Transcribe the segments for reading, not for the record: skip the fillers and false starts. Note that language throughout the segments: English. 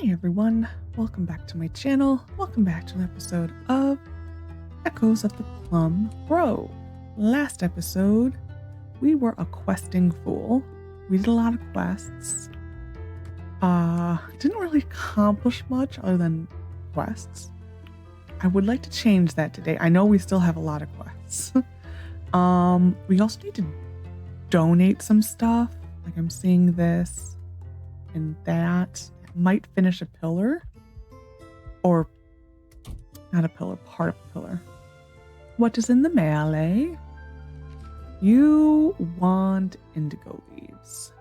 Hi everyone, welcome back to my channel. Welcome back to an episode of Echoes of the Plum Grove. Last episode, we were a questing fool. We did a lot of quests. Didn't really accomplish much other than quests. I would like to change that today. I know we still have a lot of quests. We also need to donate some stuff. Like I'm seeing this and that. Might finish a pillar, or not a pillar, part of a pillar. What is in the mail, eh? You want indigo leaves.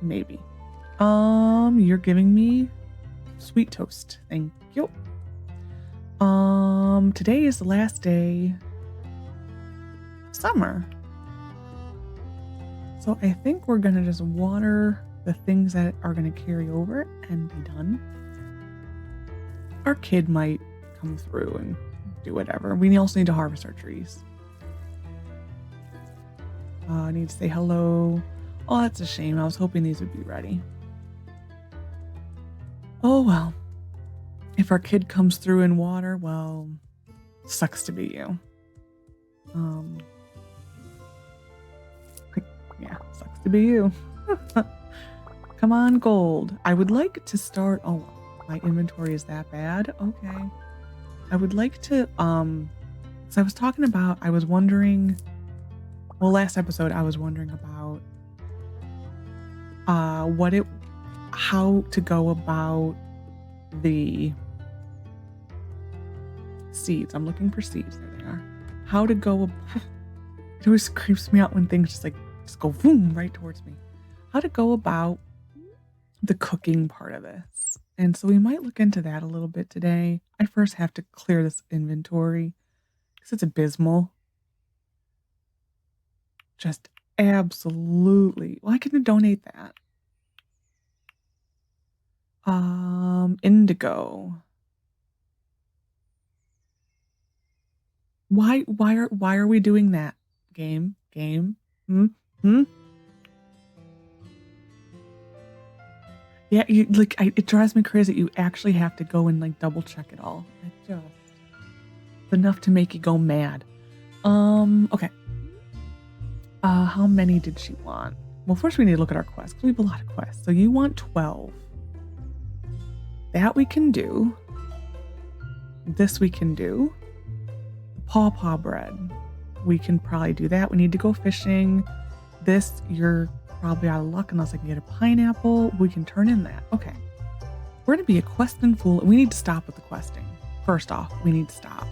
Maybe. You're giving me sweet toast. Thank you. Today is the last day of summer. So I think we're gonna just water the things that are going to carry over and be done. Our kid might come through and do whatever. We also need to harvest our trees. I need to say hello. Oh, that's a shame. I was hoping these would be ready. Oh, well. If our kid comes through in water, well, sucks to be you. Yeah, sucks to be you. Come on, gold. I would like to start. Oh, my inventory is that bad. Okay. I would like to, so I was talking about, I was wondering, well, last episode, I was wondering about, how to go about the seeds. I'm looking for seeds. There they are. How to go, it always creeps me out when things just go boom right towards me. How to go about the cooking part of this. And so we might look into that a little bit today. I first have to clear this inventory because it's abysmal. Just absolutely. Well, I can donate that. Indigo. Why are we doing that? Game? Yeah, it drives me crazy. You actually have to go and like double check it all. It's enough to make you go mad. Okay. How many did she want? Well, first we need to look at our quests because we have a lot of quests. So you want 12. That we can do. This we can do. Pawpaw bread. We can probably do that. We need to go fishing. This, you're probably out of luck unless I can get a pineapple. We can turn in that. Okay. We're going to be a questing fool. We need to stop with the questing. First off, we need to stop.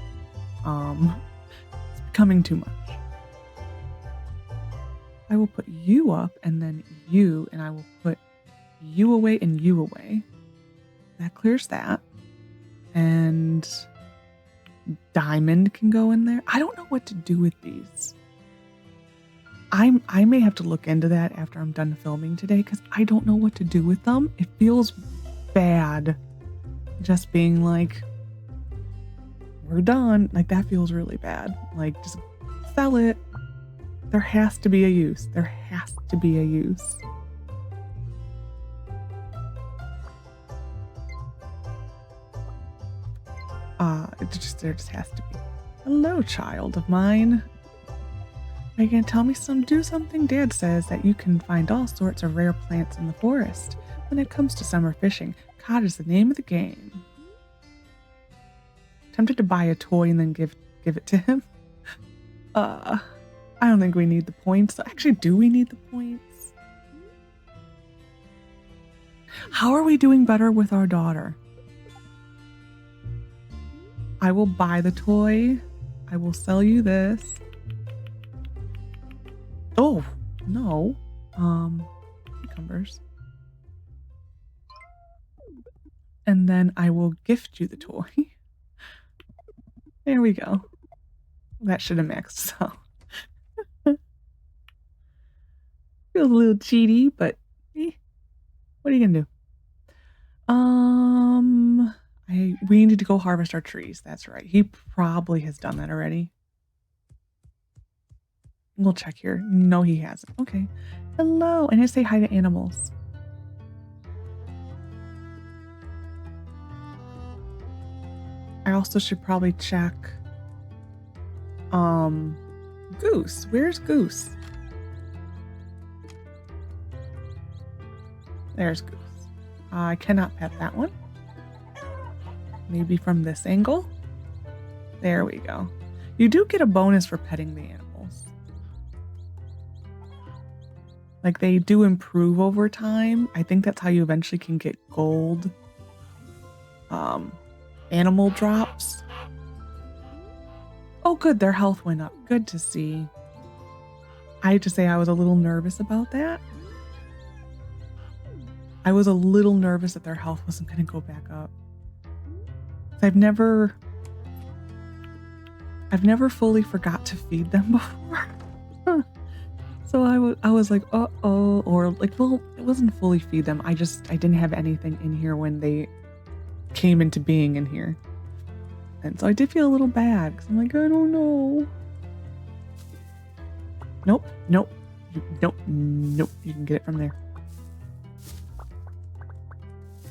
It's becoming too much. I will put you up and then you, and I will put you away and you away. That clears that. And diamond can go in there. I don't know what to do with these. I may have to look into that after I'm done filming today because I don't know what to do with them. It feels bad just being like, we're done. Like that feels really bad. Like just sell it. There has to be a use. There has to be a use. There just has to be. Hello, child of mine. Are you going to tell me do something? Dad says that you can find all sorts of rare plants in the forest. When it comes to summer fishing, cod is the name of the game. Tempted to buy a toy and then give it to him. I don't think we need the points. Actually, do we need the points? How are we doing better with our daughter? I will buy the toy. I will sell you this. Oh, no. Cucumbers. And then I will gift you the toy. There we go. That should have mixed, so. Feels a little cheaty, but what are you gonna do? We need to go harvest our trees. That's right. He probably has done that already. We'll check here. No, he hasn't. Okay. Hello. And I say hi to animals. I also should probably check Goose. Where's Goose? There's Goose. I cannot pet that one. Maybe from this angle. There we go. You do get a bonus for petting the animals. Like, they do improve over time. I think that's how you eventually can get gold animal drops. Oh, good. Their health went up. Good to see. I have to say I was a little nervous about that. I was a little nervous that their health wasn't going to go back up. I've never fully forgot to feed them before. So I was like, uh-oh, or like, well, it wasn't fully feed them. I didn't have anything in here when they came into being in here. And so I did feel a little bad because I'm like, I don't know. Nope. You can get it from there.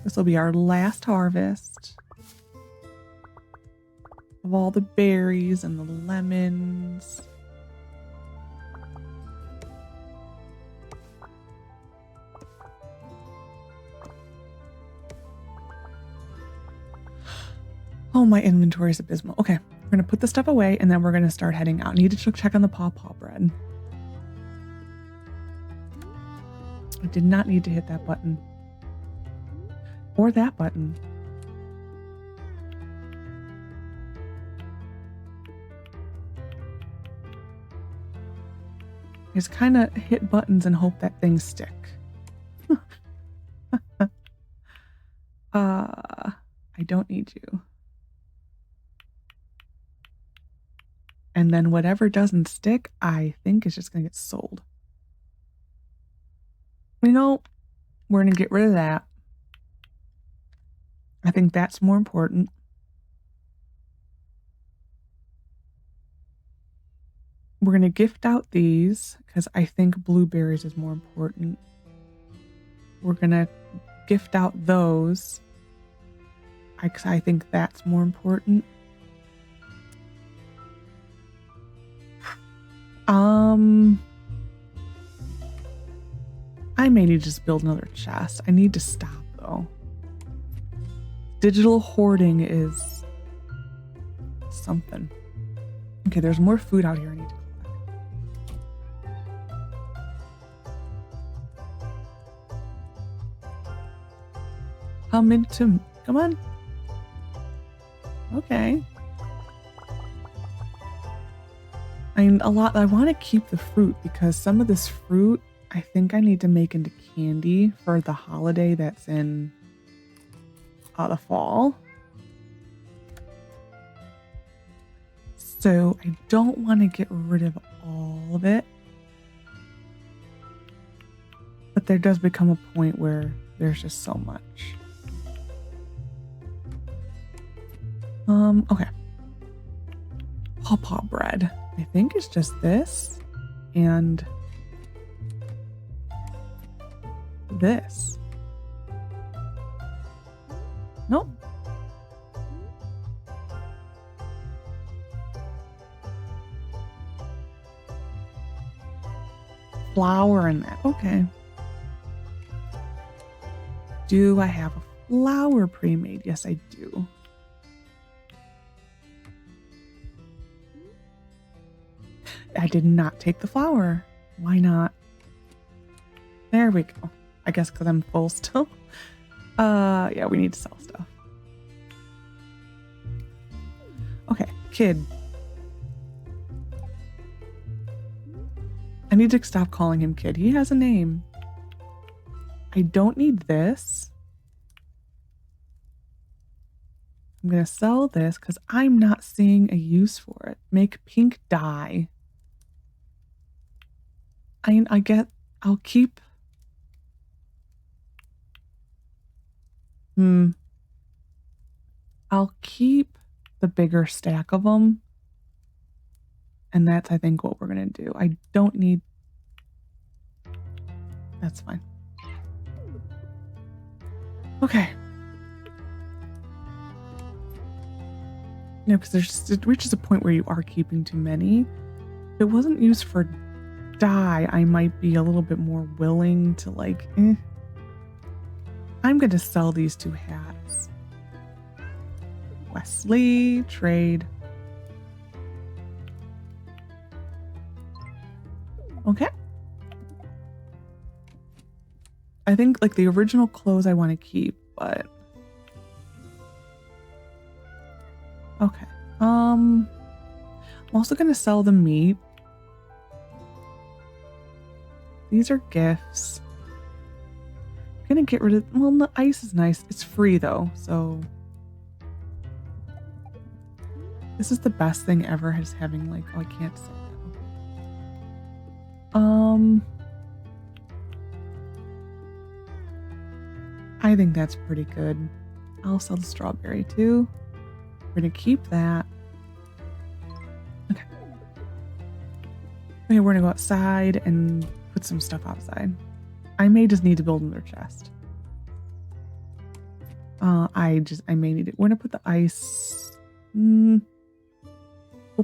This will be our last harvest of all the berries and the lemons. Oh, my inventory is abysmal. Okay, we're going to put the stuff away and then we're going to start heading out. I need to check on the pawpaw bread. I did not need to hit that button. Or that button. Just kind of hit buttons and hope that things stick. I don't need you. And then whatever doesn't stick, I think is just going to get sold. You know, we're going to get rid of that. I think that's more important. We're going to gift out these because I think blueberries is more important. We're going to gift out those. I think that's more important. I may need to just build another chest. I need to stop though. Digital hoarding is something. Okay, there's more food out here I need to collect. Come on. Okay. I want to keep the fruit because some of this fruit I think I need to make into candy for the holiday that's in the fall. So I don't want to get rid of all of it. But there does become a point where there's just so much. Okay. Pawpaw bread. I think it's just this and this. Nope. Flour in that. Okay. Do I have a flour pre-made? Yes, I do. I did not take the flour. Why not? There we go. I guess because I'm full still. Yeah, we need to sell stuff. Okay, kid. I need to stop calling him kid. He has a name. I don't need this. I'm going to sell this because I'm not seeing a use for it. Make pink dye. I'll keep... I'll keep the bigger stack of them. And that's, I think, what we're going to do. I don't need... That's fine. Okay. You know, because it reaches a point where you are keeping too many. If it wasn't used for dye, I might be a little bit more willing to like, I'm going to sell these 2 hats. Wesley, trade. Okay. I think like the original clothes I want to keep, but okay. I'm also gonna sell the meat. These are gifts. I'm gonna get rid of, well, the ice is nice. It's free though, so this is the best thing ever, is having like, oh, I can't say that. I think that's pretty good. I'll sell the strawberry too. We're gonna keep that. Okay. Okay, we're gonna go outside and put some stuff outside. I may just need to build another chest. I may need it. We're gonna put the ice. We'll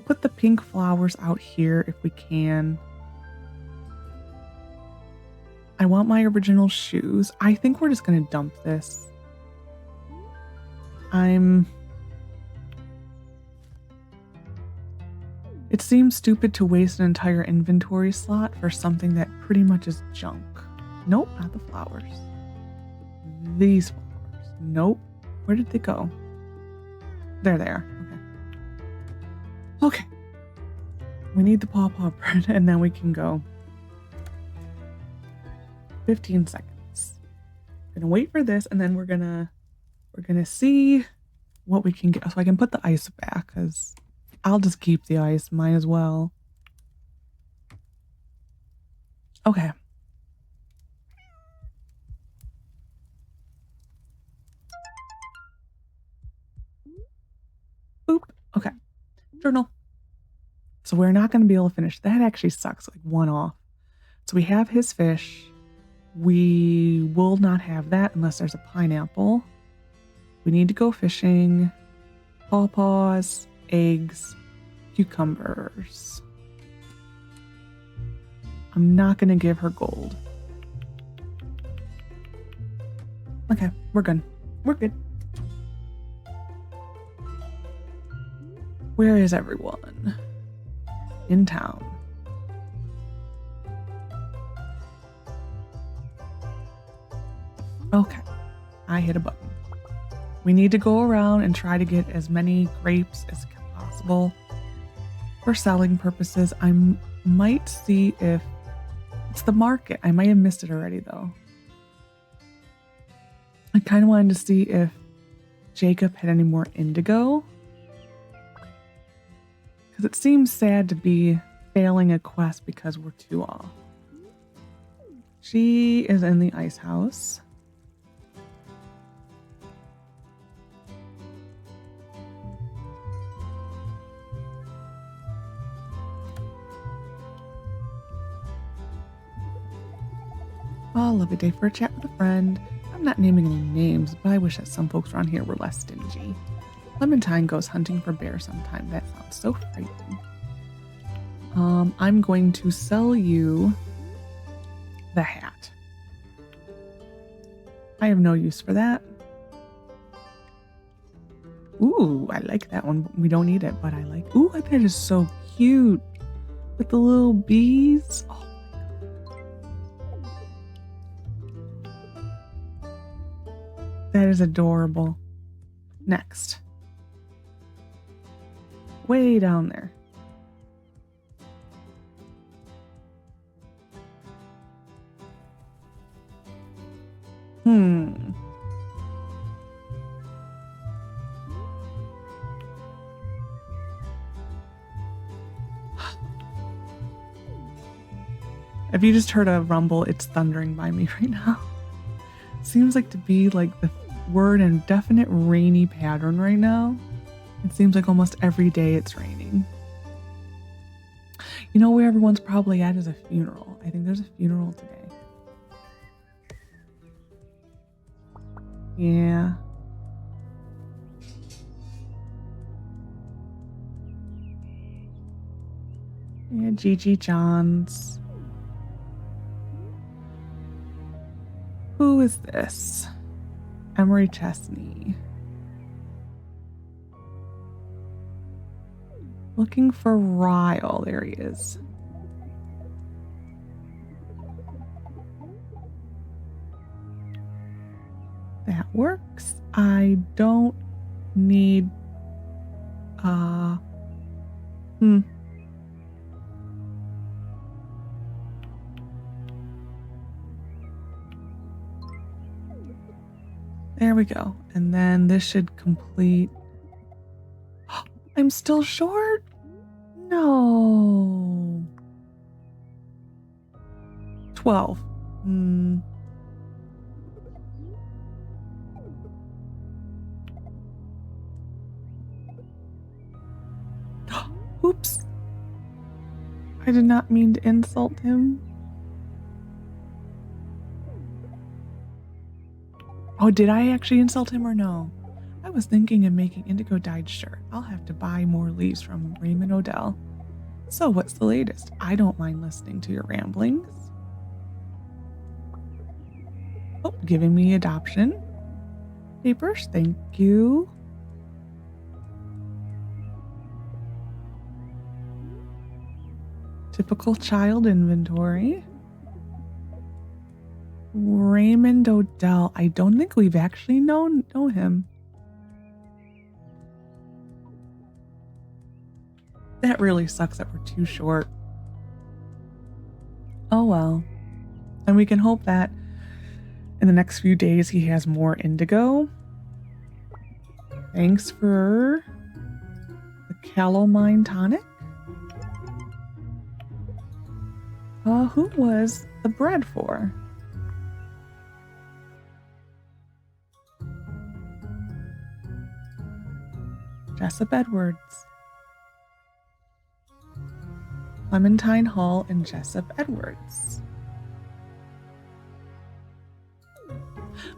put the pink flowers out here if we can. I want my original shoes. I think we're just gonna dump this. It seems stupid to waste an entire inventory slot for something that pretty much is junk. Nope, not the flowers. These flowers. Nope. Where did they go? There they are. Okay. Okay. We need the pawpaw bread and then we can go. 15 seconds. Gonna wait for this and then we're gonna see what we can get. So I can put the ice back because I'll just keep the ice. Might as well. Okay. Boop. Okay. Journal. So we're not going to be able to finish. That actually sucks. Like 1 off. So we have his fish. We will not have that unless there's a pineapple. We need to go fishing. Pawpaws, eggs, cucumbers. I'm not going to give her gold. Okay, we're good. We're good. Where is everyone? In town. Okay, I hit a button. We need to go around and try to get as many grapes as possible for selling purposes. I might see if it's the market. I might have missed it already though. I kind of wanted to see if Jacob had any more indigo. Because it seems sad to be failing a quest because we're 2 off. She is in the ice house. Oh, lovely day for a chat with a friend. I'm not naming any names, but I wish that some folks around here were less stingy. Clementine goes hunting for bears sometime. That sounds so frightening. I'm going to sell you the hat. I have no use for that. Ooh, I like that one. We don't need it, but I like. Ooh, that is so cute with the little bees. Oh. That is adorable. Next. Way down there. If you just heard a rumble, it's thundering by me right now. Seems like to be like the word in definite rainy pattern right now. It seems like almost every day it's raining. You know where everyone's probably at is a funeral. I think there's a funeral today. Yeah. Gigi Johns. Who is this? Emery Chesney. Looking for Ryle. There he is. That works. I don't need There we go. And then this should complete. I'm still short? No. 12. Oops. I did not mean to insult him. Oh, did I actually insult him or no? I was thinking of making indigo dyed shirt. I'll have to buy more leaves from Raymond Odell. So what's the latest? I don't mind listening to your ramblings. Oh, giving me adoption papers. Thank you. Typical child inventory. Raymond Odell. I don't think we've actually know him. That really sucks that we're too short. Oh well. And we can hope that in the next few days he has more indigo. Thanks for the calamine tonic. Who was the bread for? Jessup Edwards. Clementine Hall and Jessup Edwards.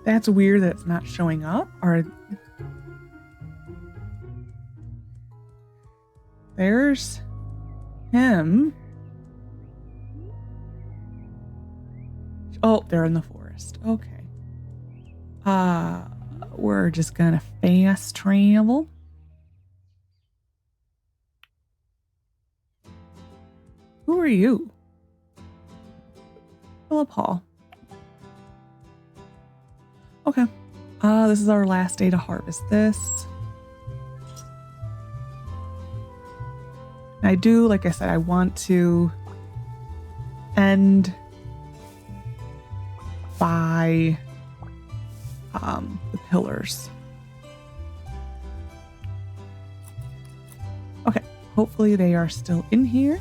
That's weird that it's not showing up. Or there's him. Oh, they're in the forest. Okay. We're just gonna fast travel. Who are you? Philip Hall. Okay. This is our last day to harvest this. And I do, like I said, I want to end by the pillars. Okay, hopefully they are still in here.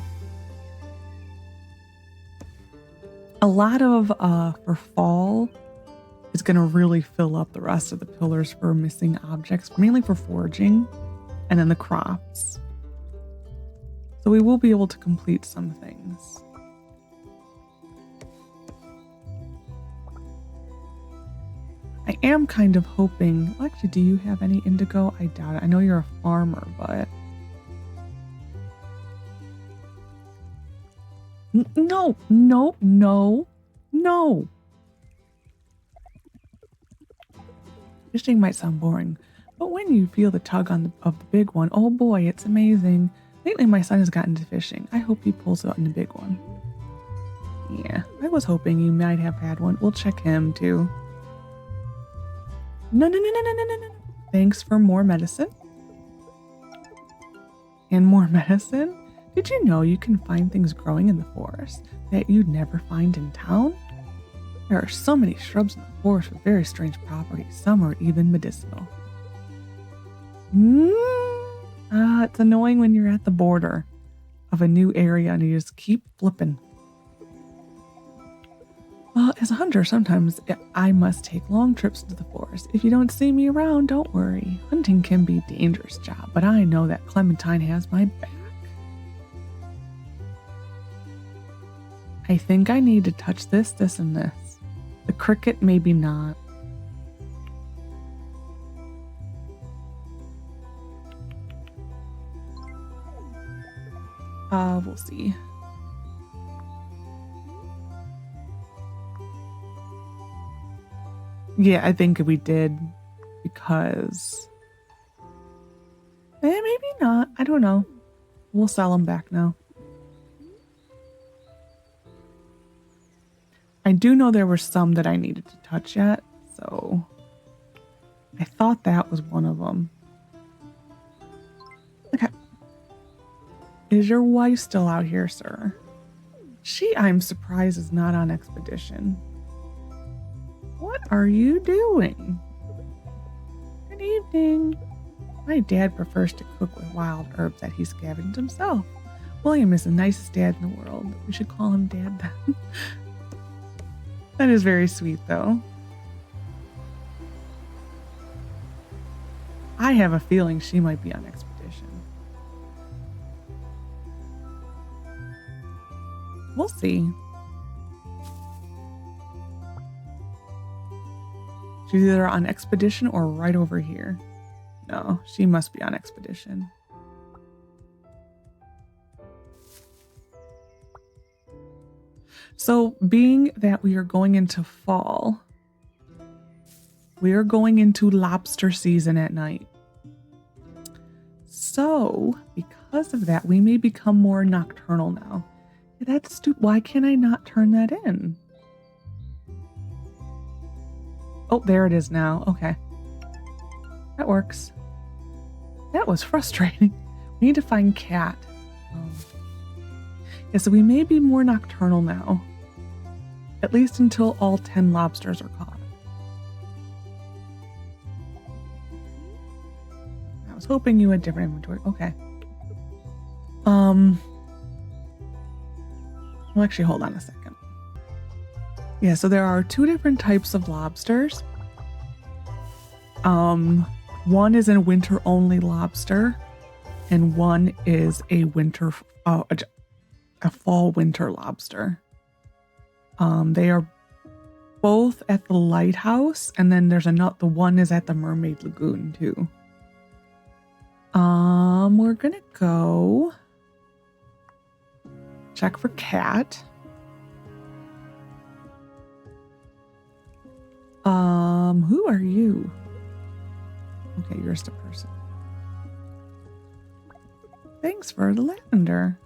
A lot of for fall is going to really fill up the rest of the pillars for missing objects, mainly for foraging, and then the crops. So we will be able to complete some things. I am kind of hoping, well, actually, do you have any indigo? I doubt it. I know you're a farmer, but no. Fishing might sound boring, but when you feel the tug of the big one, oh boy, it's amazing. Lately, my son has gotten into fishing. I hope he pulls out in the big one. Yeah, I was hoping you might have had one. We'll check him too. No. Thanks for more medicine. And more medicine? Did you know you can find things growing in the forest that you'd never find in town? There are so many shrubs in the forest with very strange properties. Some are even medicinal. It's annoying when you're at the border of a new area and you just keep flipping. As a hunter, sometimes I must take long trips into the forest. If you don't see me around, don't worry. Hunting can be a dangerous job, but I know that Clementine has my back. I think I need to touch this, and this. The cricket, maybe not. We'll see. Yeah, I think we did because... maybe not. I don't know. We'll sell them back now. I do know there were some that I needed to touch yet, so I thought that was one of them. Okay. Is your wife still out here, sir? She, I'm surprised, is not on expedition. What are you doing? Good evening. My dad prefers to cook with wild herbs that he scavenged himself. William is the nicest dad in the world. We should call him Dad then. That is very sweet, though. I have a feeling she might be on expedition. We'll see. She's either on expedition or right over here. No, she must be on expedition. So, being that we are going into fall, we are going into lobster season at night. So, because of that, we may become more nocturnal now. That's stupid. Why can't I not turn that in? Oh, there it is now. Okay. That works. That was frustrating. We need to find Cat. Yeah, so we may be more nocturnal now. At least until all 10 lobsters are caught. I was hoping you had different inventory. Okay. Well, actually, hold on a second. Yeah, so there are 2 different types of lobsters. One is a winter-only lobster, and one is a fall-winter lobster. They are both at the lighthouse, and then there's the one is at the Mermaid Lagoon too. We're gonna go check for Cat. Who are you? Okay, you're just a person. Thanks for the lavender.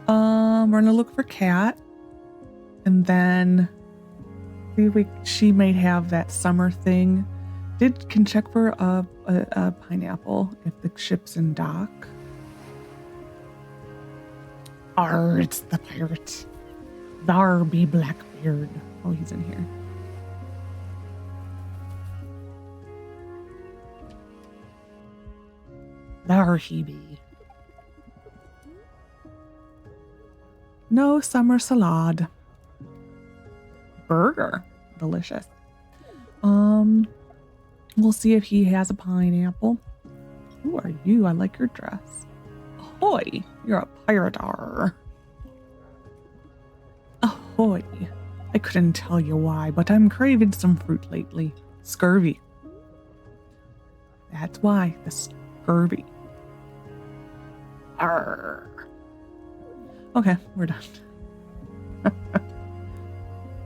We're gonna look for Cat, and then see if she may have that summer thing. Can check for a pineapple if the ship's in dock. Arr, it's the pirate. Thar be Blackbeard. Oh, he's in here. Thar he be. No summer salad. Burger. Delicious. We'll see if he has a pineapple. Who are you? I like your dress. Ahoy! You're a pirate. Arr. Ahoy! I couldn't tell you why, but I'm craving some fruit lately. Scurvy. That's why. The scurvy. Arr. Okay, we're done.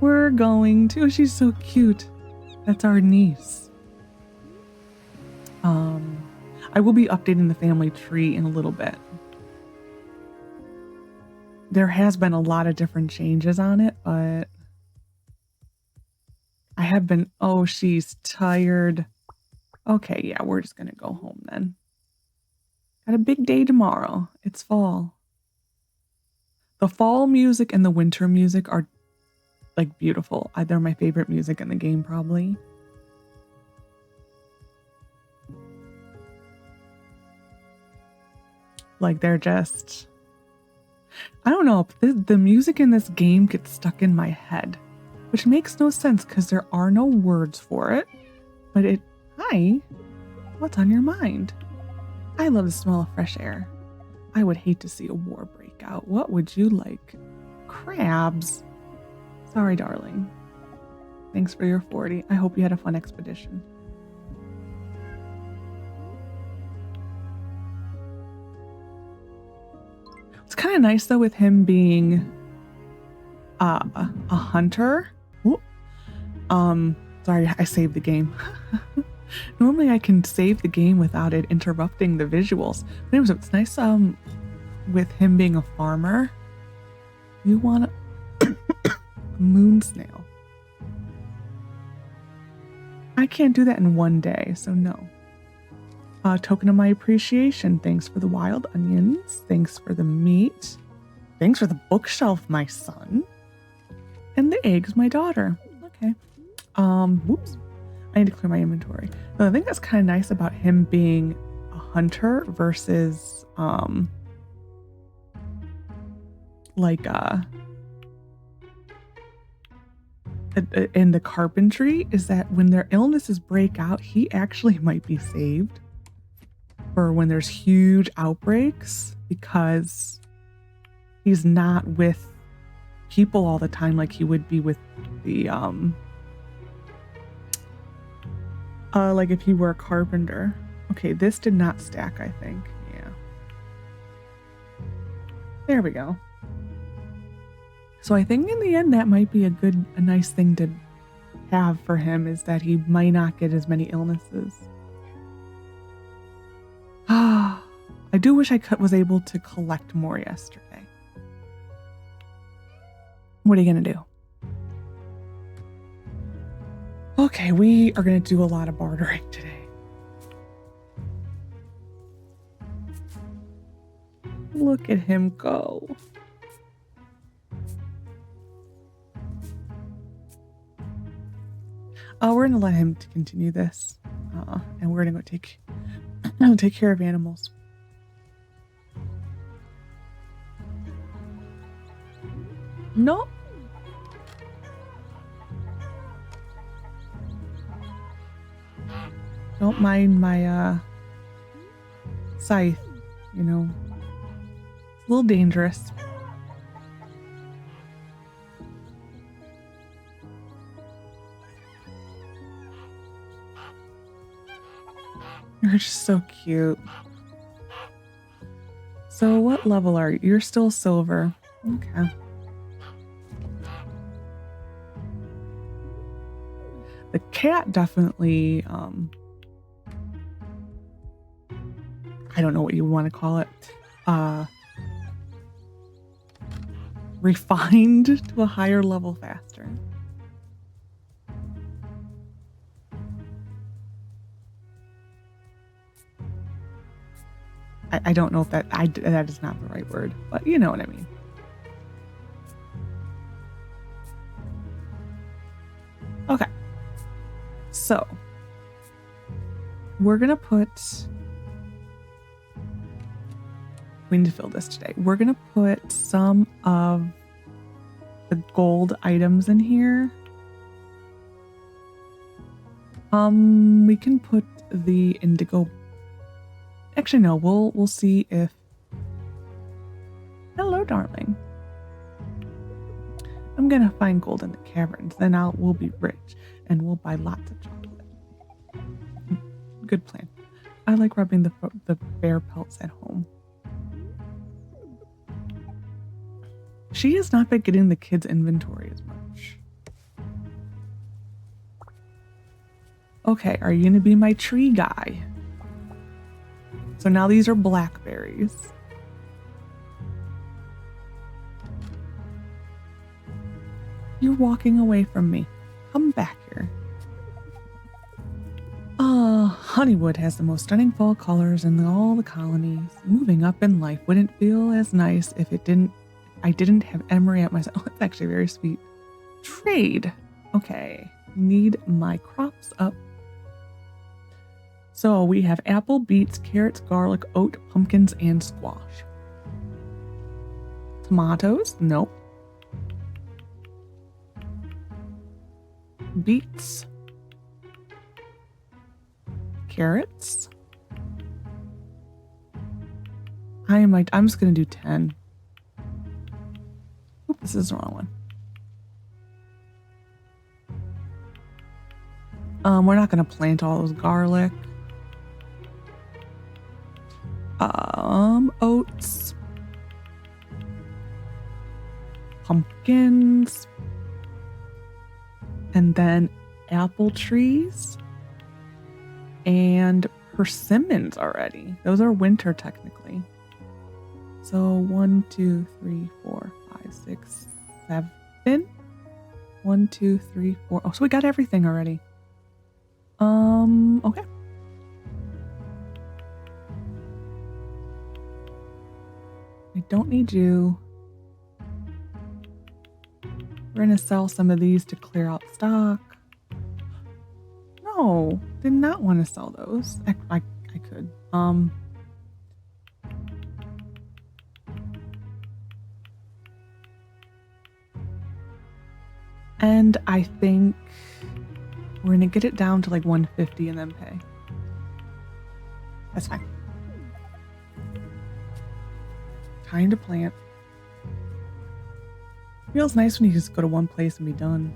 We're going to... She's so cute. That's our niece. I will be updating the family tree in a little bit. There has been a lot of different changes on it, but I have been... Oh, she's tired. Okay, yeah, we're just gonna go home then. Got a big day tomorrow. It's fall. The fall music and the winter music are like beautiful. They're my favorite music in the game, probably. Like they're just... I don't know, the music in this game gets stuck in my head, which makes no sense because there are no words for it. But it... Hi, what's on your mind? I love the smell of fresh air. I would hate to see a war break out. What would you like? Crabs. Sorry, darling. Thanks for your 40. I hope you had a fun expedition. It's kind of nice, though, with him being a hunter. Ooh, Sorry, I saved the game. Normally I can save the game without it interrupting the visuals. But anyways, it's nice with him being a farmer. You want a moon snail. I can't do that in one day, so no. Token of my appreciation. Thanks for the wild onions. Thanks for the meat. Thanks for the bookshelf, my son. And the eggs, my daughter. Okay. Whoops. I need to clear my inventory. But I think that's kind of nice about him being a hunter versus, in the carpentry, is that when their illnesses break out, he actually might be saved for when there's huge outbreaks, because he's not with people all the time like he would be with the like if he were a carpenter. Okay, this did not stack, I think. Yeah. There we go. So I think in the end that might be a nice thing to have for him, is that he might not get as many illnesses. I do wish I was able to collect more yesterday. What are you gonna do? Okay, we are gonna do a lot of bartering today. Look at him go. We're gonna let him continue this, and we're gonna go take care of animals. No. Don't mind my scythe, you know. It's a little dangerous. You're just so cute. So what level are you? You're still silver. Okay. The cat definitely, I don't know what you want to call it, refined to a higher level faster. I don't know if that is not the right word, but you know what I mean. Okay. So we're gonna we need to fill this today. We're gonna put some of the gold items in here. We can put the indigo. Actually, no, we'll see if... Hello, darling. I'm gonna find gold in the caverns, then we'll be rich, and we'll buy lots of chocolate. Good plan. I like rubbing the bear pelts at home. She has not been getting the kids' inventory as much. Okay, are you gonna be my tree guy? So now these are blackberries. You're walking away from me. Come back here. Honeywood has the most stunning fall colors in all the colonies. Moving up in life wouldn't feel as nice if I didn't have Emery at my side. Oh, that's actually very sweet. Trade. Okay. Need my crops up. So we have apple, beets, carrots, garlic, oat, pumpkins, and squash. Tomatoes? Nope. Beets. Carrots. I'm just gonna do 10. Oop, this is the wrong one. We're not gonna plant all those garlic. Oats, pumpkins, and then apple trees and persimmons already. Those are winter technically. So 1, 2, 3, 4, 5, 6, 7. 1, 2, 3, 4. Oh, so we got everything already. Okay. I don't need you. We're gonna sell some of these to clear out stock. No, did not want to sell those. I could. And I think we're gonna get it down to like 150 and then pay. That's fine. Time to plant. Feels nice when you just go to one place and be done.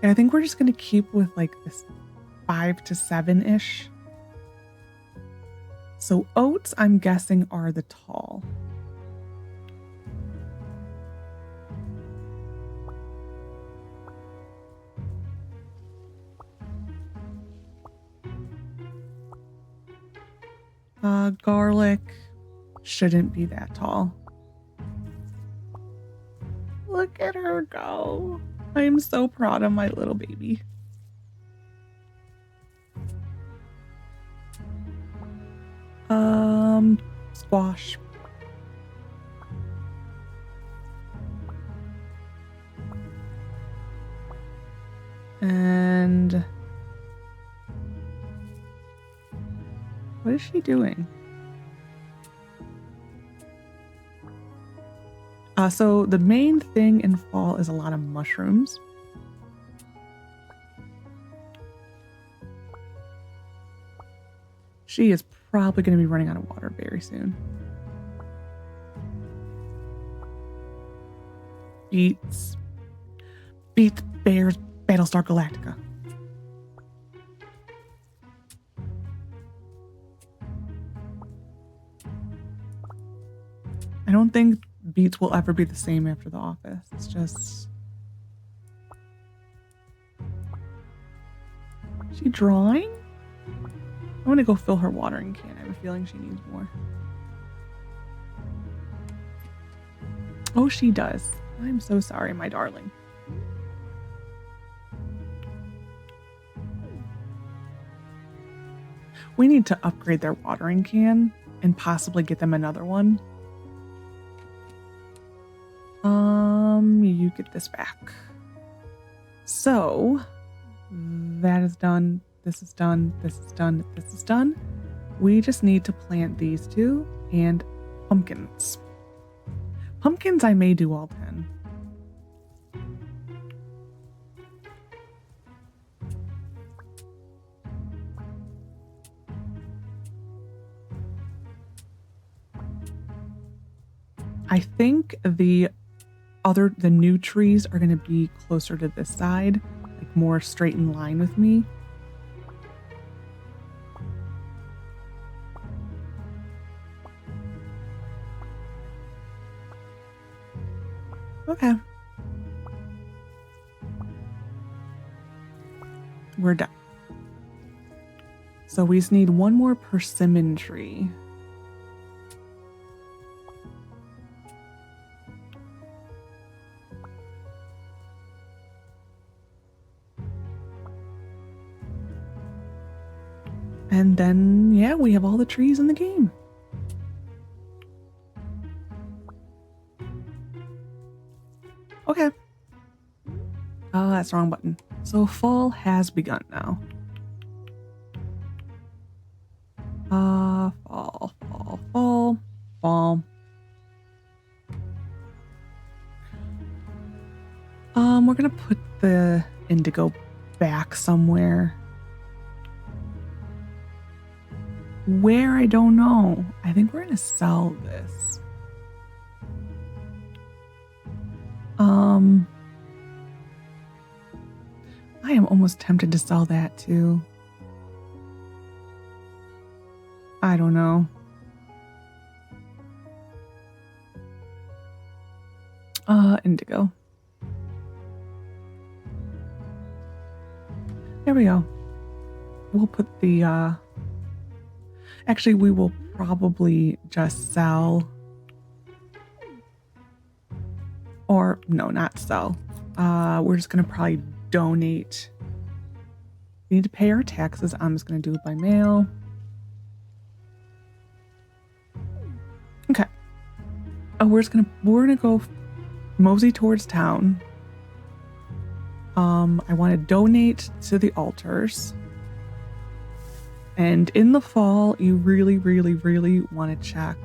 Yeah, I think we're just gonna keep with like this 5 to 7-ish. So oats, I'm guessing, are the tall. Garlic shouldn't be that tall. Look at her go. I am so proud of my little baby. Squash. And what is she doing? So the main thing in fall is a lot of mushrooms. She is probably going to be running out of water very soon. Beets, bears, Battlestar Galactica. I don't think beets will ever be the same after The Office. It's just... Is she drawing? I'm gonna go fill her watering can. I have a feeling she needs more. Oh, she does. I'm so sorry, my darling. We need to upgrade their watering can and possibly get them another one. You get this back. So that is done. This is done. This is done. This is done. We just need to plant these two and pumpkins. Pumpkins, I may do all 10. I think the new trees are going to be closer to this side, like more straight in line with me. Okay. We're done. So we just need one more persimmon tree. And then, yeah, we have all the trees in the game. Okay. Oh, that's the wrong button. So fall has begun now. Fall. We're gonna put the indigo back somewhere. Where, I don't know. I think we're gonna sell this. I am almost tempted to sell that too. I don't know. Indigo. There we go. We'll put the, actually, we will probably just sell, or no, not sell. We're just going to probably donate. We need to pay our taxes. I'm just going to do it by mail. Okay. Oh, we're gonna go mosey towards town. I want to donate to the altars. And in the fall, you really, really, really want to check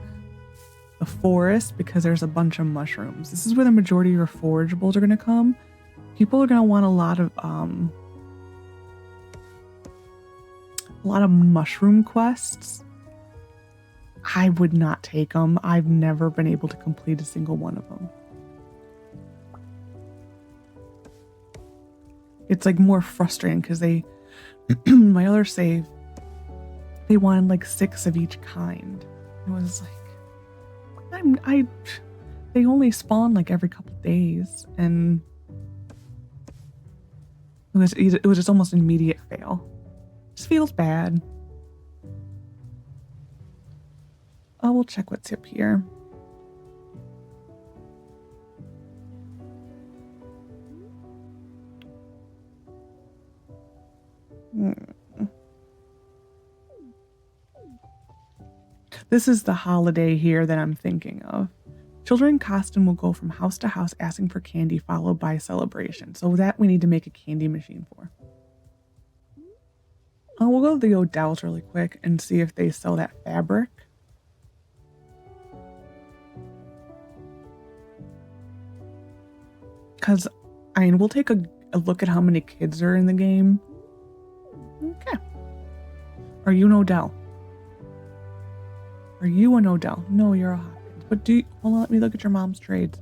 the forest because there's a bunch of mushrooms. This is where the majority of your forageables are going to come. People are going to want a lot of mushroom quests. I would not take them. I've never been able to complete a single one of them. It's like more frustrating because they, my other save, they wanted like 6 of each kind. It was like, they only spawn like every couple days, and it was just almost an immediate fail. Just feels bad. Oh, we'll check what's up here. This is the holiday here that I'm thinking of. Children in costume will go from house to house asking for candy, followed by a celebration. So that we need to make a candy machine for. Oh, we'll go to the O'Dell's really quick and see if they sell that fabric. Because, I mean, we'll take a look at how many kids are in the game. Okay. Are you an O'Dell? Are you an O'Dell? No, you're a Hopkins. But hold on, let me look at your mom's trades.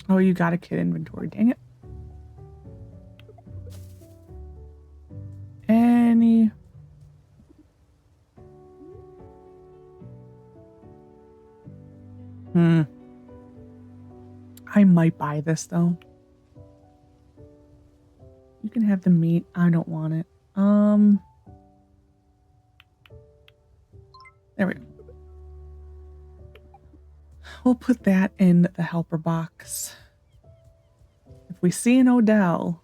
Oh, you got a kid inventory. Dang it. Any... I might buy this, though. You can have the meat. I don't want it. There we go. We'll put that in the helper box. If we see an O'Dell,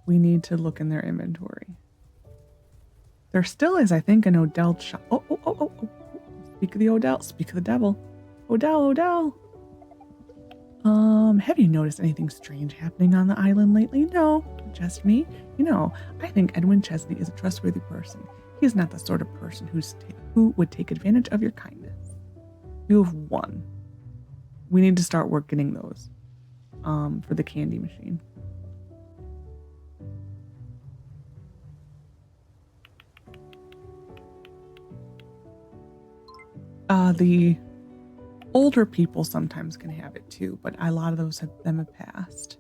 we need to look in their inventory. There still is, I think, an O'Dell shop. Oh. Speak of the O'Dell. Speak of the devil. O'Dell. Have you noticed anything strange happening on the island lately? No, just me. You know, I think Edwin Chesney is a trustworthy person. He is not the sort of person who would take advantage of your kindness. You have 1. We need to start getting those, for the candy machine. The older people sometimes can have it too, but a lot of those have passed.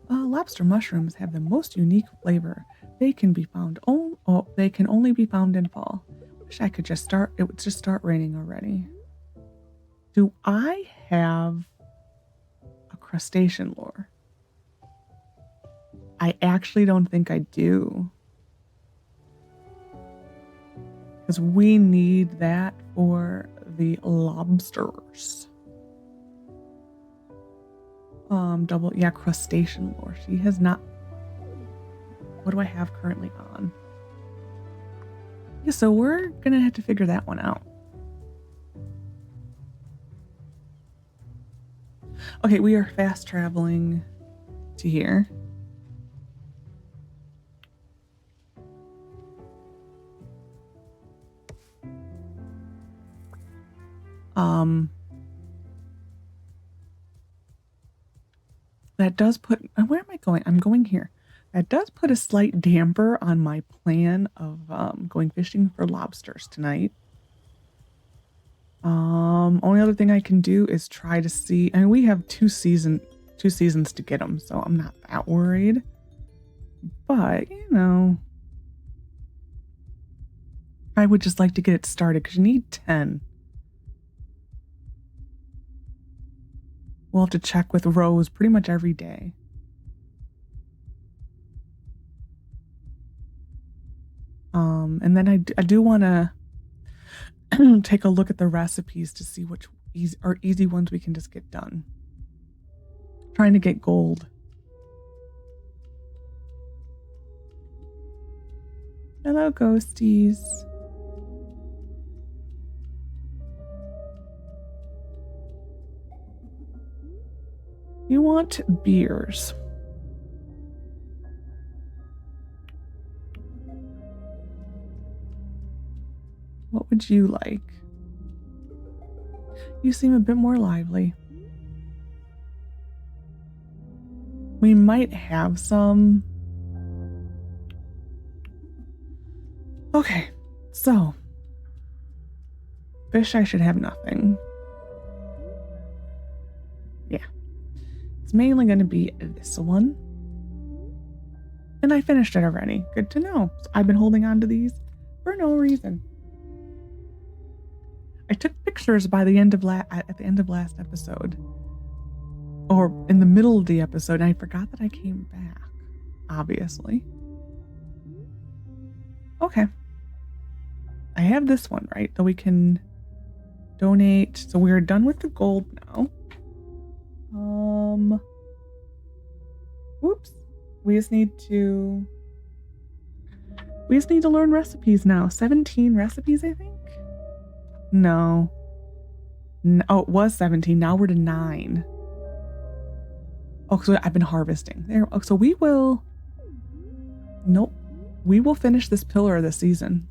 Lobster mushrooms have the most unique flavor. They can be found they can only be found in fall. Wish I could just start. It would just start raining already. Do I have a crustacean lure? I actually don't think I do. Because we need that for the lobsters. Crustacean lore. She has not. What do I have currently on? Yeah, so we're gonna have to figure that one out. Okay, we are fast traveling to here. That does put, where am I going? I'm going here. That does put a slight damper on my plan of going fishing for lobsters tonight. Only other thing I can do is try to see, I mean, we have two seasons to get them, so I'm not that worried. But, you know, I would just like to get it started because you need 10. We'll have to check with Rose pretty much every day. And then I do want to take a look at the recipes to see which are easy ones we can just get done. Trying to get gold. Hello, ghosties. You want beers. What would you like? You seem a bit more lively. We might have some. Okay, so fish, I should have nothing. Yeah, it's mainly going to be this one. And I finished it already. Good to know. So I've been holding on to these for no reason. I took pictures by the end of at the end of last episode, or in the middle of the episode, and I forgot that I came back. Obviously. Okay. I have this one, right? That we can donate. So we're done with the gold now. Whoops. We just need to learn recipes now. 17 recipes, I think. No. Oh, it was 17. Now we're to 9. Oh, so I've been harvesting. There. Oh, so we will. Nope. We will finish this pillar this season.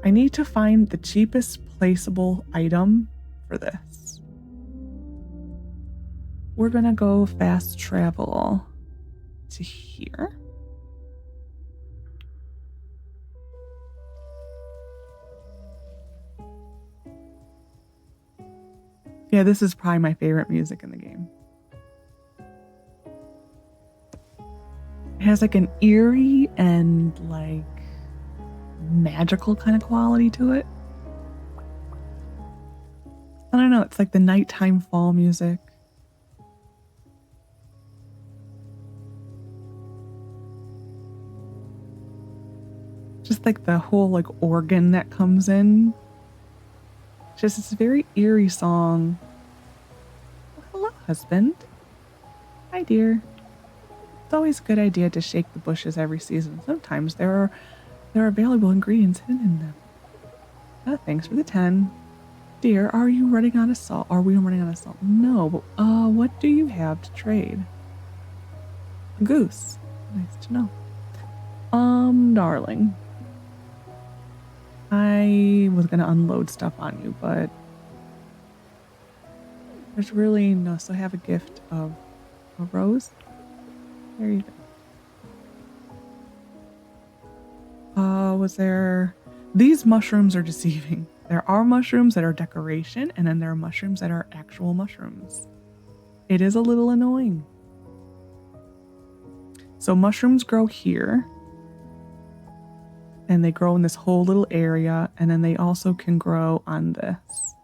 I need to find the cheapest placeable item for this. We're gonna go fast travel to here. Yeah, this is probably my favorite music in the game. It has like an eerie and like magical kind of quality to it. I don't know, it's like the nighttime fall music. Just like the whole like organ that comes in. Just this very eerie song. Oh, hello, husband. Hi, dear. It's always a good idea to shake the bushes every season. Sometimes there are valuable ingredients hidden in them. Thanks for the 10. Dear, are you running out of salt? Are we running out of salt? No, but what do you have to trade? A goose. Nice to know. Darling. I was gonna unload stuff on you, but there's really no. So I have a gift of a rose. There you go. Was there? These mushrooms are deceiving. There are mushrooms that are decoration, and then there are mushrooms that are actual mushrooms. It is a little annoying. So mushrooms grow here. And they grow in this whole little area, and then they also can grow on this.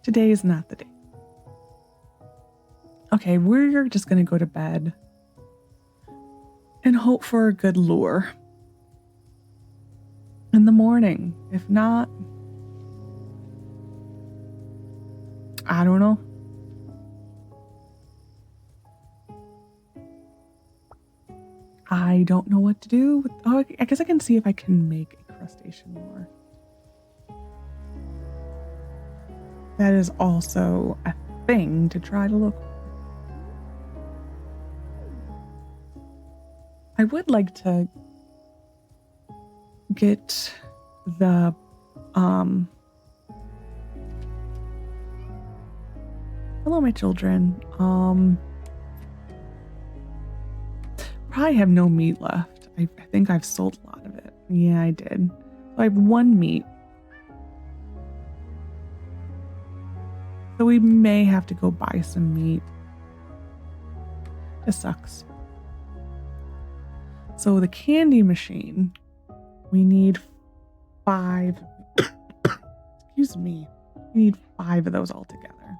Today is not the day. Okay, we're just gonna go to bed and hope for a good lure in the morning. If not, I don't know. I don't know what to do. Oh, I guess I can see if I can make a crustacean lure. That is also a thing to try to look for. I would like to get the hello, my children. Probably have no meat left. I think I've sold a lot of it. Yeah, I did. So I have 1 meat. So we may have to go buy some meat. This sucks. So the candy machine, we need 5. Excuse me. We need 5 of those all together.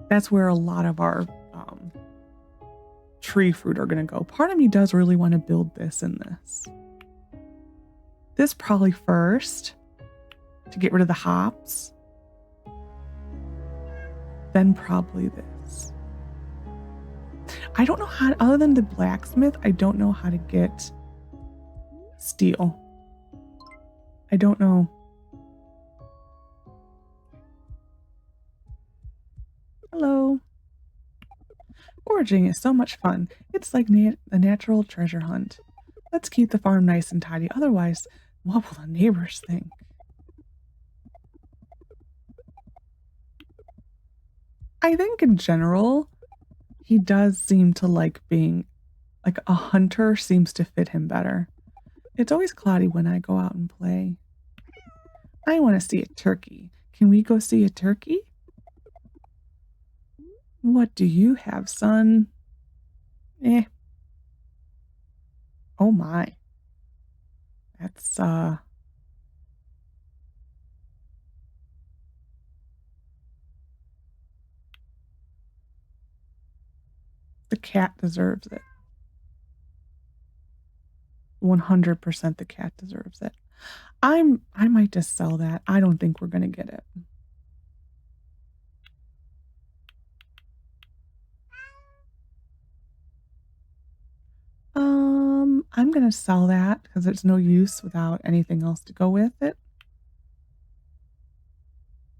That's where a lot of our tree fruit are going to go. Part of me does really want to build this and this. This probably first to get rid of the hops. Then probably this. I don't know how, other than the blacksmith, I don't know how to get steel. I don't know. Hello. Foraging is so much fun. It's like a natural treasure hunt. Let's keep the farm nice and tidy. Otherwise, what will the neighbors think? I think in general, he does seem to like being, like a hunter seems to fit him better. It's always cloudy when I go out and play. I want to see a turkey. Can we go see a turkey? What do you have, son? Eh. Oh my. That's, the cat deserves it. 100% the cat deserves it. I might just sell that. I don't think we're going to get it. I'm going to sell that because it's no use without anything else to go with it.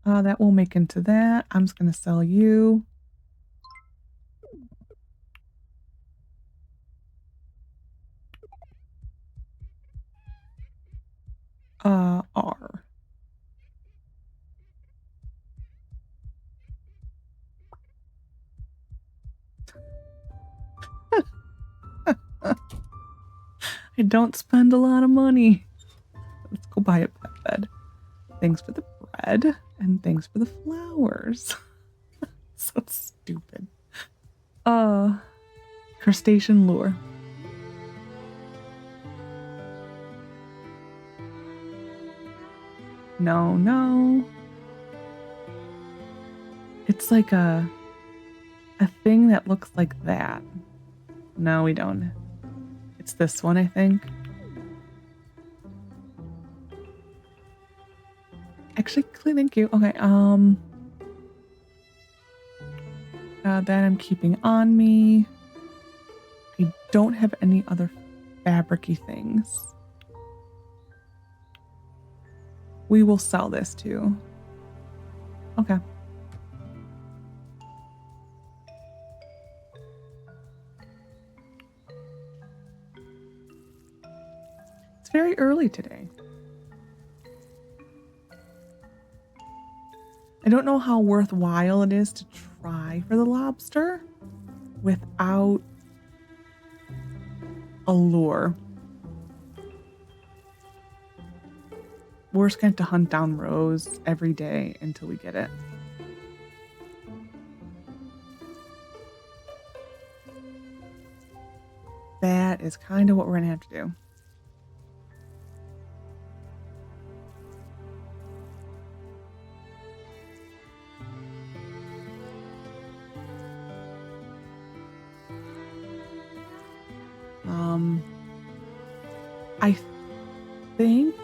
That will make into that. I'm just going to sell you. R. I don't spend a lot of money. Let's go buy a pet bed. Thanks for the bread and thanks for the flowers. So stupid. Crustacean lure. No, no. It's like a thing that looks like that. No, we don't. It's this one, I think. Actually, thank you. Okay, that I'm keeping on me. I don't have any other fabric-y things. We will sell this too. Okay. It's very early today. I don't know how worthwhile it is to try for the lobster without a lure. We're just going to hunt down Rose every day until we get it. That is kind of what we're going to have to do. I think...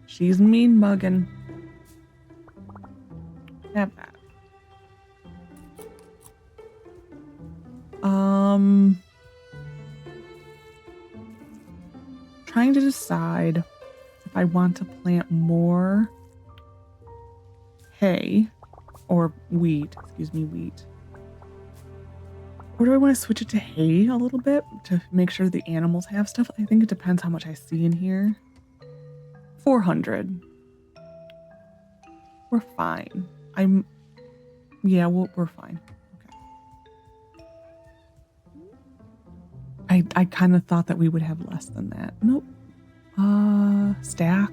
She's mean mugging. Have that. Trying to decide if I want to plant more hay or wheat, wheat. Or do I want to switch it to hay a little bit to make sure the animals have stuff? I think it depends how much I see in here. 400. We're fine. Yeah, we're fine. Okay. I kind of thought that we would have less than that. Nope. Stack.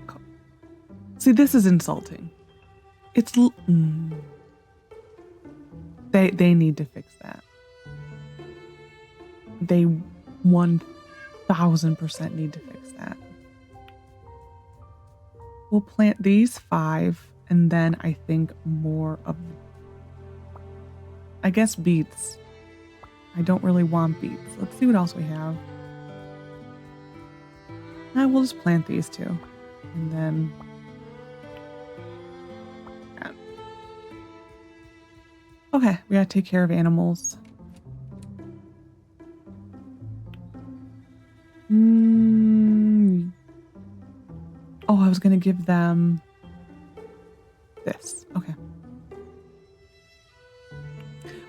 See, this is insulting. It's... They need to fix that. they 1000% need to fix that. We'll plant these 5, and then I think more of, I guess, beets. I don't really want beets. Let's see what else we have. We'll just plant these 2, and then yeah. Okay, we gotta take care of animals. Oh, I was gonna give them this. Okay.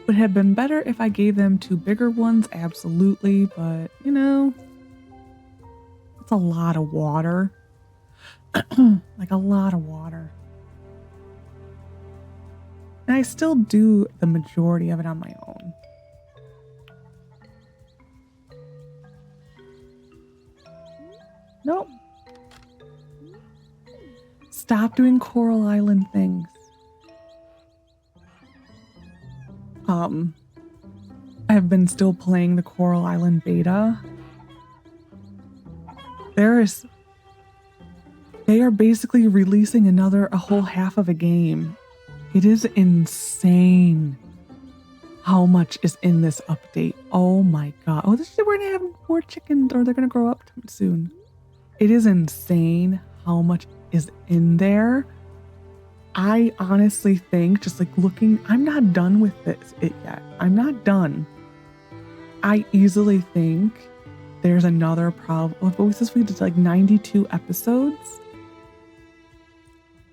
Would have been better if I gave them 2 bigger ones, absolutely, but you know, it's a lot of water. Like a lot of water. And I still do the majority of it on my own. Nope. Stop doing Coral Island things. I have been still playing the Coral Island beta. They are basically releasing a whole half of a game. It is insane how much is in this update. Oh my god. Oh, we're gonna have more chickens, or they're gonna grow up soon. It is insane how much is in there. I honestly think, just like looking, I'm not done with it yet. I'm not done. I easily think there's another problem. What was this? We did like 92 episodes.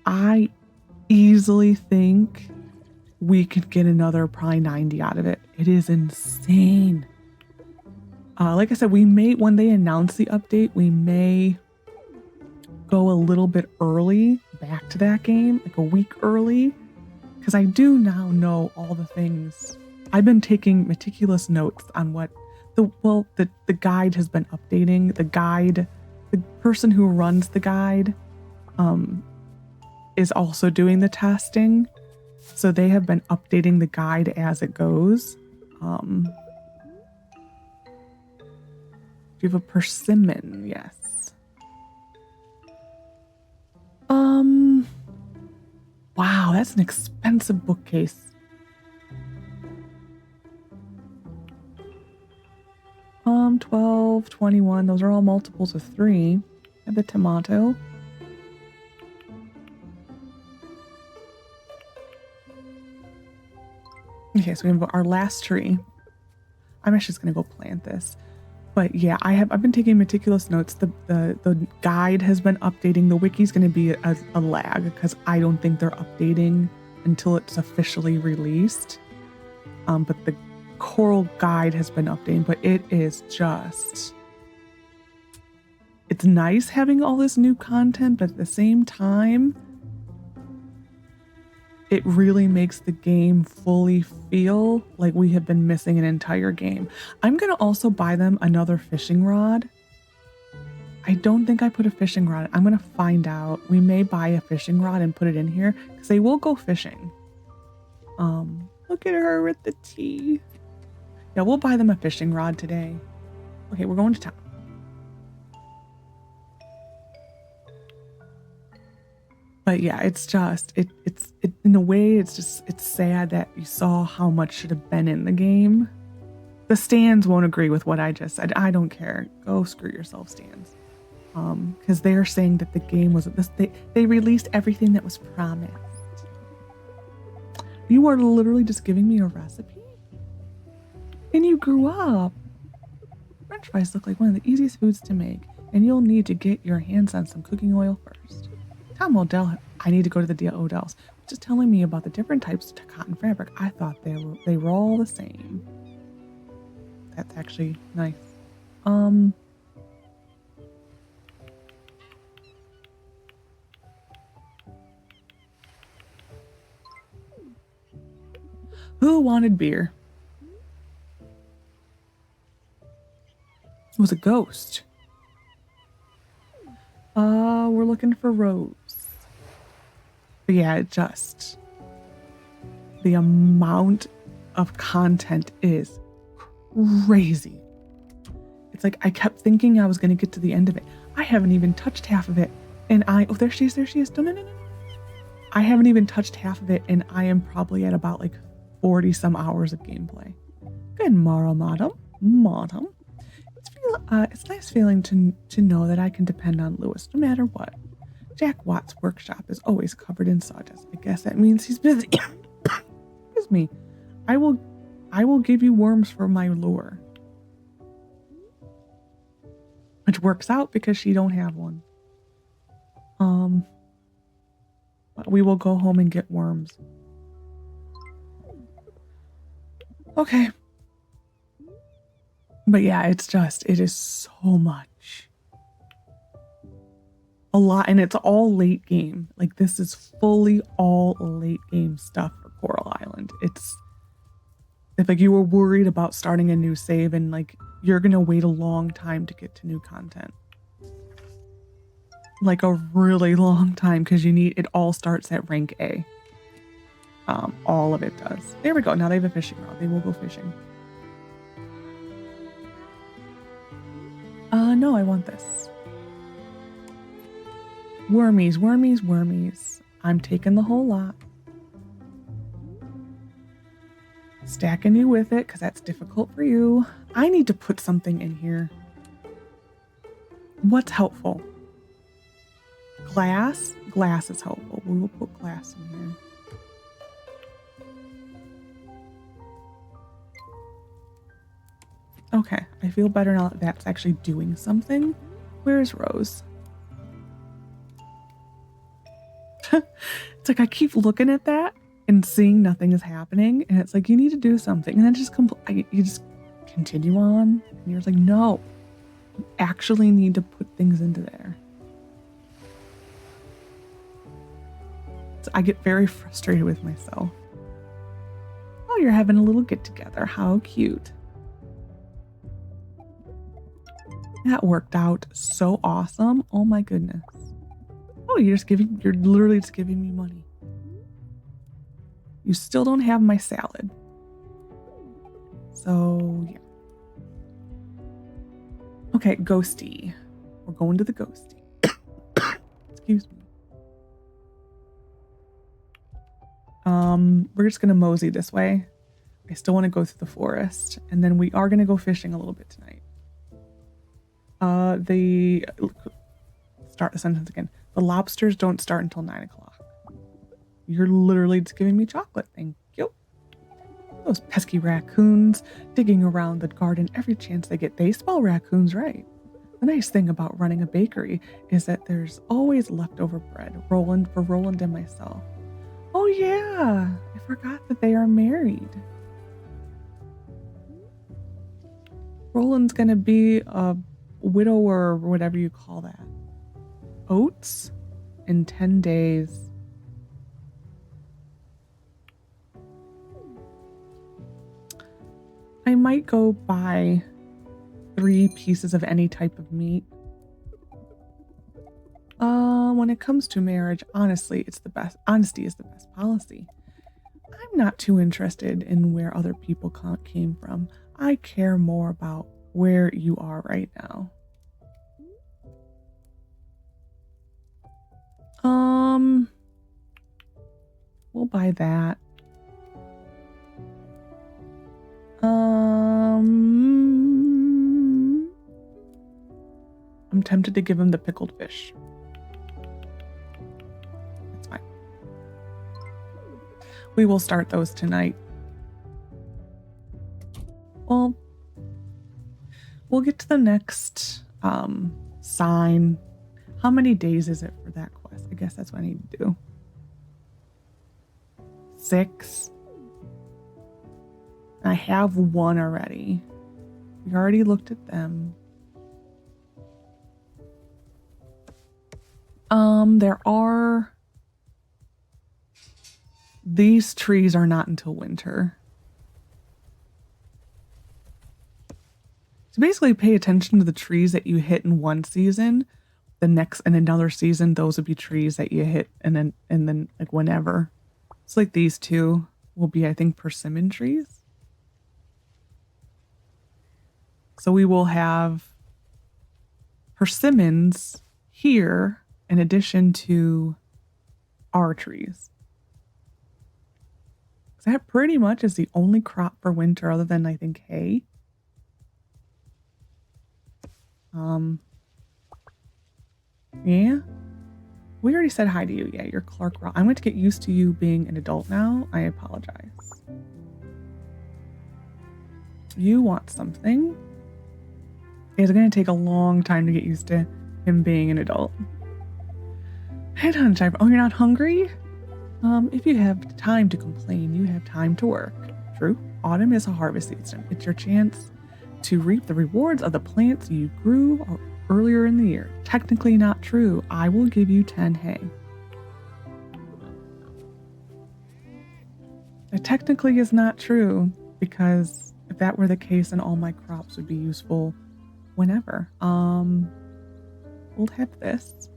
I easily think we could get another probably 90 out of it. It is insane. Like I said, we may, when they announce the update, we may go a little bit early back to that game, like a week early, because I do now know all the things. I've been taking meticulous notes on what the guide has been updating. The person who runs the guide is also doing the testing, so they have been updating the guide as it goes. Do you have a persimmon? Yes. Wow, that's an expensive bookcase. Um, 12, 21, those are all multiples of 3. And the tomato. Okay, so we have our last tree. I'm actually just gonna go plant this. But yeah, I've been taking meticulous notes. The guide has been updating. The wiki's going to be a lag because I don't think they're updating until it's officially released. But the Coral guide has been updating. But it is just, it's nice having all this new content, but at the same time, it really makes the game fully feel like we have been missing an entire game. I'm going to also buy them another fishing rod. I don't think I put a fishing rod. I'm going to find out. We may buy a fishing rod and put it in here because they will go fishing. Look at her with the tea. Yeah, we'll buy them a fishing rod today. Okay, we're going to town. But yeah, it's just, it's in a way, it's sad that you saw how much should have been in the game. The stands won't agree with what I just said. I don't care. Go screw yourself, stands. Because they're saying that the game wasn't this. They released everything that was promised. You are literally just giving me a recipe? And you grew up. French fries look like one of the easiest foods to make, and you'll need to get your hands on some cooking oil first. Tom Odell, I need to go to the Odells, just telling me about the different types of cotton fabric. I thought they were all the same. That's actually nice. Who wanted beer? It was a ghost. We're looking for Rose. But yeah, it just, the amount of content is crazy. It's like I kept thinking I was going to get to the end of it. I haven't even touched half of it. And oh, there she is. No. I haven't even touched half of it, and I am probably at about like 40 some hours of gameplay. Good morrow, madam. It's nice feeling to know that I can depend on Lewis no matter what. Jack Watt's workshop is always covered in sawdust. I guess that means he's busy. Excuse me. I will give you worms for my lure. Which works out because she don't have one. But we will go home and get worms. Okay. But yeah, it is so much. A lot, and it's all late game. Like, this is fully all late game stuff for Coral Island. If like you were worried about starting a new save and like you're gonna wait a long time to get to new content. Like a really long time, because it all starts at rank A. All of it does. There we go. Now they have a fishing rod. They will go fishing. No, I want this. Wormies. I'm taking the whole lot. Stacking you with it, because that's difficult for you. I need to put something in here. What's helpful? Glass? Glass is helpful. We will put glass in here. Okay, I feel better now that that's actually doing something. Where's Rose? It's like I keep looking at that and seeing nothing is happening, and it's like you need to do something, and then you just continue on, and you're just like, no, you actually need to put things into there. So I get very frustrated with myself. Oh, you're having a little get together. How cute. That worked out so awesome. Oh my goodness. Oh, you're literally just giving me money. You still don't have my salad. So, yeah. Okay, ghosty. We're going to the ghosty. Excuse me. We're just gonna mosey this way. I still want to go through the forest, and then we are gonna go fishing a little bit tonight. Start the sentence again. The lobsters don't start until 9 o'clock. You're literally just giving me chocolate. Thank you. Those pesky raccoons digging around the garden every chance they get. They spell raccoons right. The nice thing about running a bakery is that there's always leftover bread, for Roland and myself. Oh yeah, I forgot that they are married. Roland's gonna be a widower, or whatever you call that. Oats in 10 days. I might go buy 3 pieces of any type of meat. When it comes to marriage, honestly, honesty is the best policy. I'm not too interested in where other people came from. I care more about where you are right now. We'll buy that. I'm tempted to give him the pickled fish. That's fine. We will start those tonight. Well, we'll get to the next sign. How many days is it for that quest? I guess that's what I need to do. 6. I have 1 already. We already looked at them. These trees are not until winter. So basically pay attention to the trees that you hit in one season. In another season, those would be trees that you hit and then like whenever. It's like these 2 will be, I think, persimmon trees. So we will have persimmons here in addition to our trees. That pretty much is the only crop for winter other than, I think, hay. Yeah. We already said hi to you. Yeah, you're Clark Ross. I'm going to get used to you being an adult now. I apologize. You want something. It's going to take a long time to get used to him being an adult. Head on, Chive. Oh, you're not hungry? If you have time to complain, you have time to work. True. Autumn is a harvest season. It's your chance to reap the rewards of the plants you grew earlier in the year. Technically not true. I will give you 10 hay. It technically is not true, because if that were the case, then all my crops would be useful whenever. We'll have this.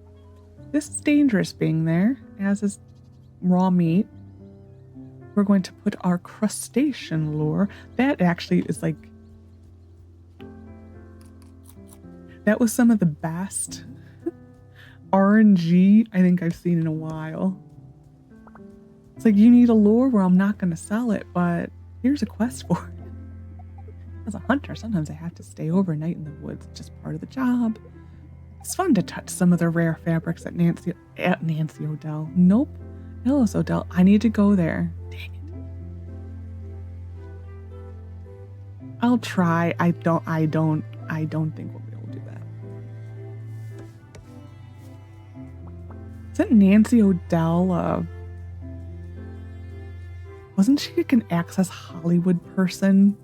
This is dangerous being there, as is raw meat. We're going to put our crustacean lure. That actually is like, that was some of the best RNG I think I've seen in a while. It's like, you need a lure where I'm not going to sell it, but here's a quest for it. As a hunter, sometimes I have to stay overnight in the woods. It's just part of the job. It's fun to touch some of the rare fabrics at Nancy Odell. Nope. Ellis Odell. I need to go there. Dang it. I'll try. I don't think we'll be able to do that. Isn't Nancy Odell wasn't she like an Access Hollywood person?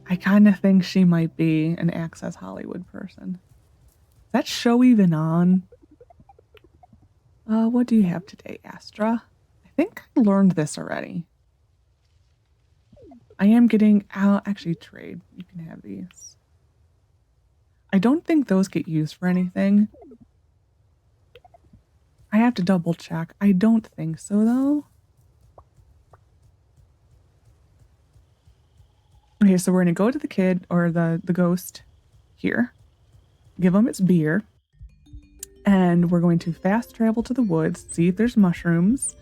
I kind of think she might be an Access Hollywood person. Is that show even on? What do you have today, Astra? I think I learned this already. I am getting out. Actually, trade. You can have these. I don't think those get used for anything. I have to double check. I don't think so, though. Okay, so we're going to go to the kid, or the ghost here. Give him its beer. And we're going to fast travel to the woods, see if there's mushrooms,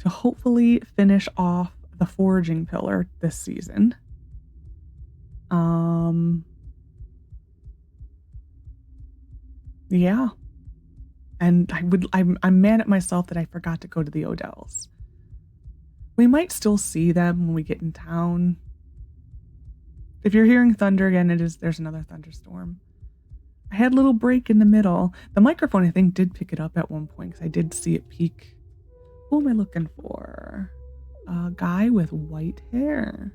to hopefully finish off the foraging pillar this season. Yeah. And I'm mad at myself that I forgot to go to the Odells. We might still see them when we get in town. If you're hearing thunder again, there's another thunderstorm. I had a little break in the middle. The microphone, I think, did pick it up at one point, because I did see it peak. Who am I looking for? A guy with white hair.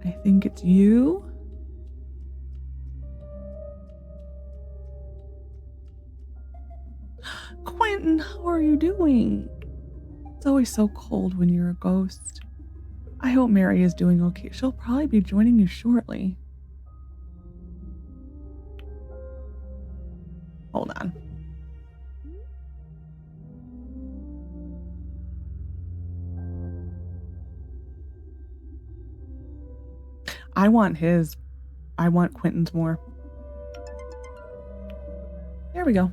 I think it's you. Quentin, how are you doing? It's always so cold when you're a ghost. I hope Mary is doing okay. She'll probably be joining you shortly. Hold on. I want Quentin's more. There we go.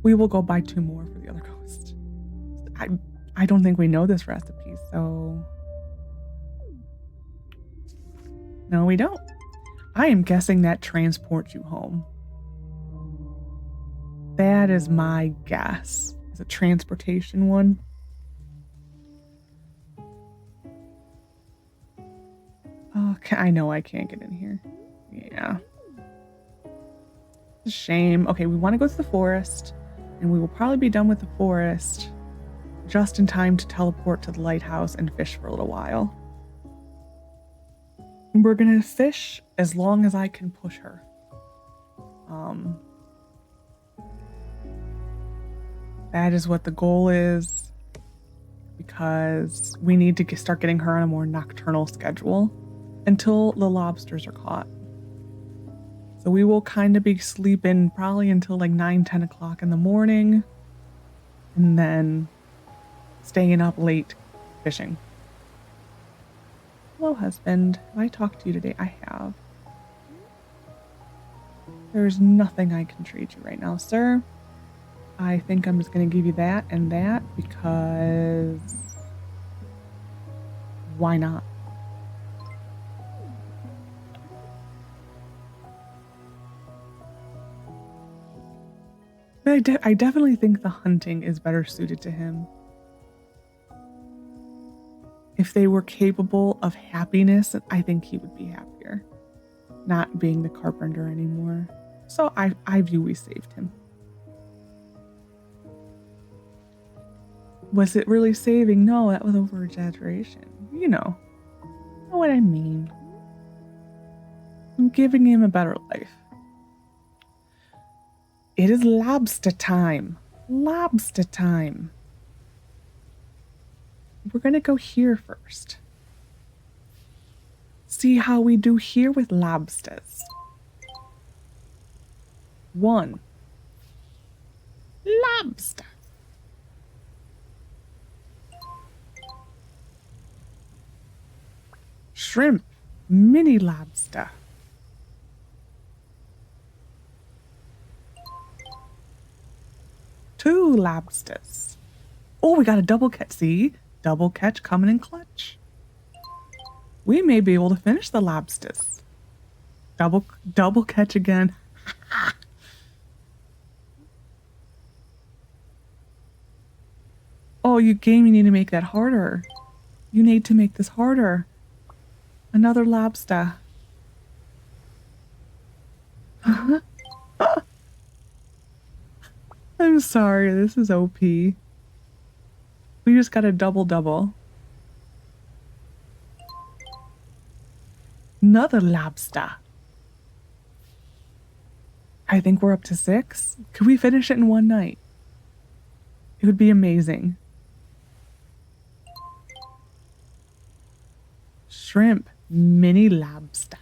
We will go buy 2 more for the other ghost. I don't think we know this recipe, so... No, we don't. I am guessing that transports you home. That is my guess. Is a transportation one? Okay, I know I can't get in here. Yeah. It's a shame. Okay, we want to go to the forest, and we will probably be done with the forest just in time to teleport to the lighthouse and fish for a little while. We're gonna fish as long as I can push her. That is what the goal is, because we need to start getting her on a more nocturnal schedule until the lobsters are caught. So we will kind of be sleeping probably until like 9-10 o'clock in the morning, and then staying up late fishing. Hello, husband. Have I talked to you today? I have. There's nothing I can trade you right now, sir. I think I'm just going to give you that and that because why not? But I definitely think the hunting is better suited to him. If they were capable of happiness, I think he would be happier. Not being the carpenter anymore. So I view we saved him. Was it really saving? No, that was over exaggeration. You know what I mean. I'm giving him a better life. It is lobster time. Lobster time. We're going to go here first. See how we do here with lobsters. 1. Lobster. Shrimp. Mini lobster. Two lobsters. Oh, we got a double catch. See? Double catch coming in clutch. We may be able to finish the lobsters. Double catch again. Oh, you game, you need to make that harder. You need to make this harder. Another lobster. I'm sorry, this is OP. We just got a double. Another lobster. I think we're up to 6. Could we finish it in one night? It would be amazing. Shrimp. Mini lobster.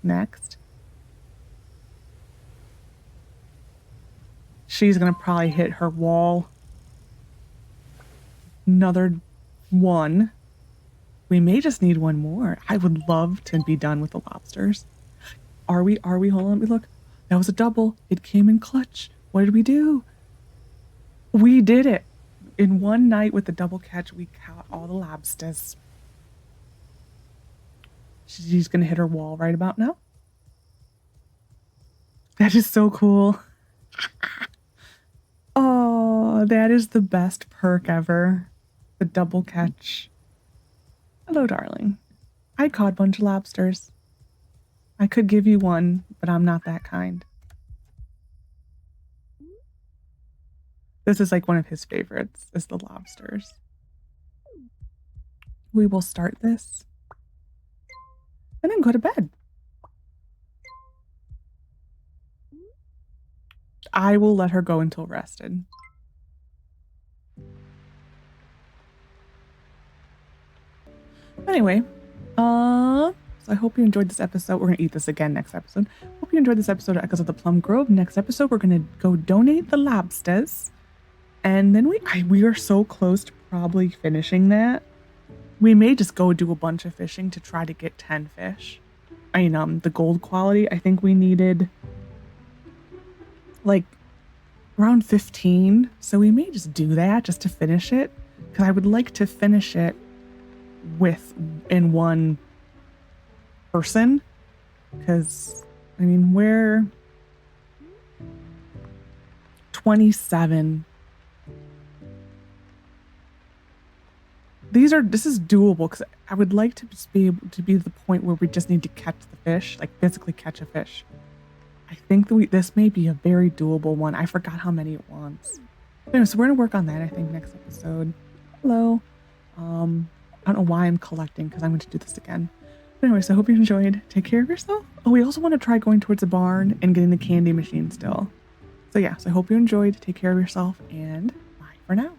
Next. She's gonna probably hit her wall. Another 1. We may just need 1 more. I would love to be done with the lobsters. Are we? Hold on, let me look. That was a double. It came in clutch. What did we do? We did it. In one night with the double catch, we caught all the lobsters. She's gonna hit her wall right about now. That is so cool. Oh, that is the best perk ever. The double catch. Hello, darling. I caught a bunch of lobsters. I could give you 1, but I'm not that kind. This is like one of his favorites, is the lobsters. We will start this and then go to bed. I will let her go until rested. Anyway, so I hope you enjoyed this episode. We're gonna eat this again next episode. Hope you enjoyed this episode of Echoes of the Plum Grove. Next episode, we're gonna go donate the lobsters. And then we are so close to probably finishing that. We may just go do a bunch of fishing to try to get 10 fish. I mean, the gold quality, I think we needed like around 15. So we may just do that just to finish it. Because I would like to finish it in one person. Because, I mean, we're 27. This is doable because I would like to just be able to be the point where we just need to catch the fish, like physically catch a fish. I think that this may be a very doable one. I forgot how many it wants. But anyway, so we're gonna work on that, I think, next episode. Hello. I don't know why I'm collecting because I'm going to do this again. But anyway, so I hope you enjoyed. Take care of yourself. Oh, we also want to try going towards the barn and getting the candy machine still. So yeah, so I hope you enjoyed. Take care of yourself and bye for now.